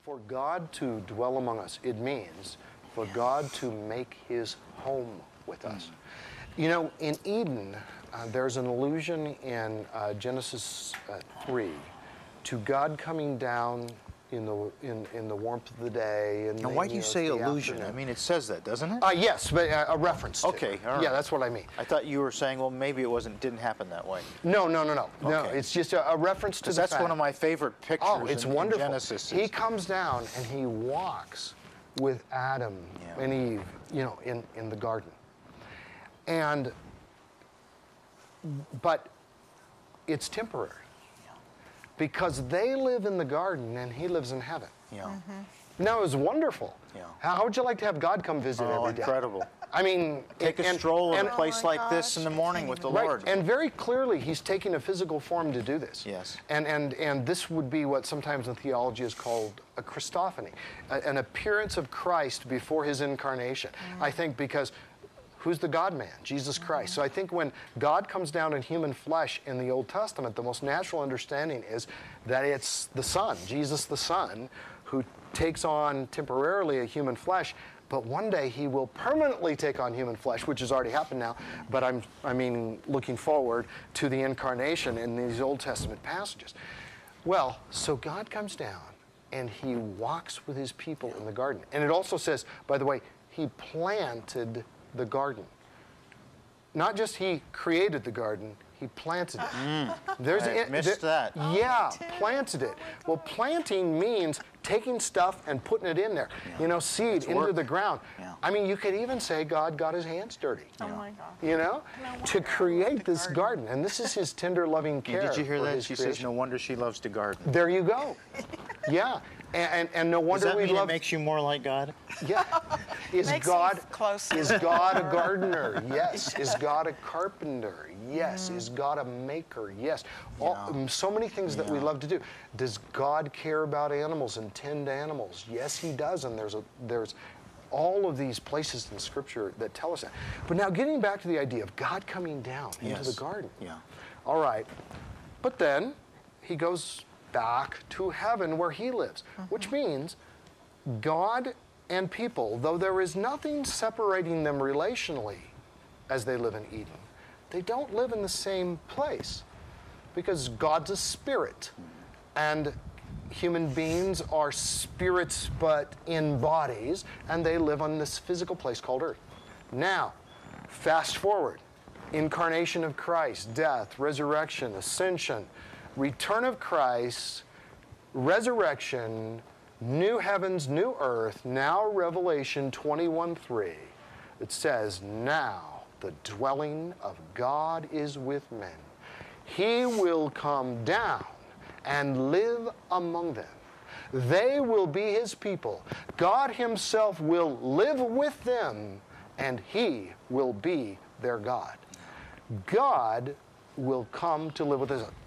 For God to dwell among us, it means for God to make his home with us. You know, in Eden, there's an allusion in Genesis 3 to God coming down in the warmth of the day. And now, why do you say illusion? Afternoon. I mean, it says that, doesn't it? Yes, but a reference to okay, all right. Yeah, that's what I mean. I thought you were saying, well, maybe it didn't happen that way. No. Okay. No, it's just a reference to the that's fact. one of my favorite pictures. Oh, it's wonderful. In Genesis. He comes down and he walks with Adam and Eve, you know, in the garden. But it's temporary. Because they live in the garden and he lives in heaven. Yeah. Now, it's wonderful. Yeah. How would you like to have God come visit every day? Incredible. I mean, take a stroll in a place like this in the morning with the Lord. And very clearly, he's taking a physical form to do this. Yes. And this would be what sometimes in theology is called a Christophany, an appearance of Christ before his incarnation. I think because who's the God-man? Jesus Christ. So I think when God comes down in human flesh in the Old Testament, the most natural understanding is that it's the Son, Jesus the Son, who takes on temporarily a human flesh, but one day he will permanently take on human flesh, which has already happened now, but I mean looking forward to the incarnation in these Old Testament passages. Well, so God comes down and he walks with his people in the garden. And it also says, by the way, he planted the garden. Not just he created the garden, he planted it. I missed that. Yeah, planted it. Well, planting means taking stuff and putting it in there. Yeah. You know, seed into the ground. Yeah. I mean, you could even say God got his hands dirty. Oh my God. You know, to create this garden. And this is his tender, loving care. Did you hear that? She says, no wonder she loves to garden. There you go. Yeah. And no wonder Does that we mean love. it makes you more like God? Yeah. Is God closer. a gardener? Yes. Is God a carpenter? Yes. Is God a maker? Yes. So many things that we love to do. Does God care about animals and tend animals? Yes, he does. And there's all of these places in Scripture that tell us that. But now getting back to the idea of God coming down into the garden. Yeah. All right. But then he goes back to heaven where he lives, which means God and people, though there is nothing separating them relationally as they live in Eden, they don't live in the same place because God's a spirit and human beings are spirits but in bodies, and they live on this physical place called earth. Now, fast forward, incarnation of Christ, death, resurrection, ascension, return of Christ, resurrection, new heavens, new earth. Now Revelation 21:3, it says, now the dwelling of God is with men. He will come down and live among them. They will be his people. God himself will live with them, and he will be their God. God will come to live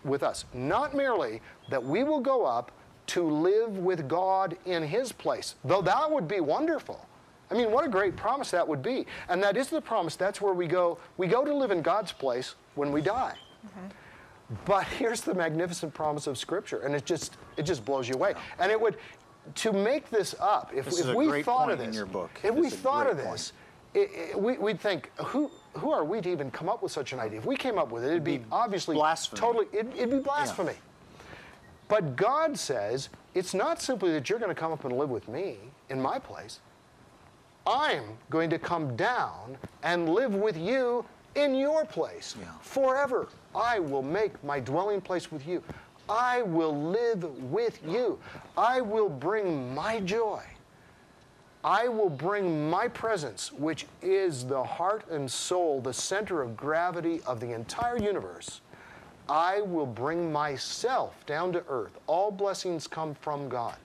with us. Not merely that we will go up to live with God in his place, though that would be wonderful. I mean, what a great promise that would be. And that is the promise. That's where we go. We go to live in God's place when we die. But here's the magnificent promise of Scripture, and it just blows you away. And it would, to make this up, if we thought of this, in your book. If we thought of this, we'd think, who are we to even come up with such an idea? If we came up with it, it'd be obviously blasphemy. Totally, it'd be blasphemy. Yeah. But God says, it's not simply that you're going to come up and live with me in my place. I'm going to come down and live with you in your place forever. I will make my dwelling place with you. I will live with you. I will bring my joy. I will bring my presence, which is the heart and soul, the center of gravity of the entire universe. I will bring myself down to earth. All blessings come from God.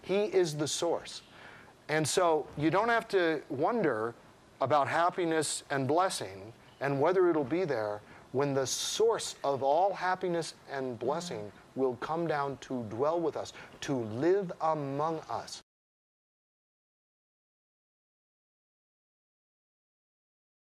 He is the source. And so you don't have to wonder about happiness and blessing and whether it'll be there when the source of all happiness and blessing will come down to dwell with us, to live among us.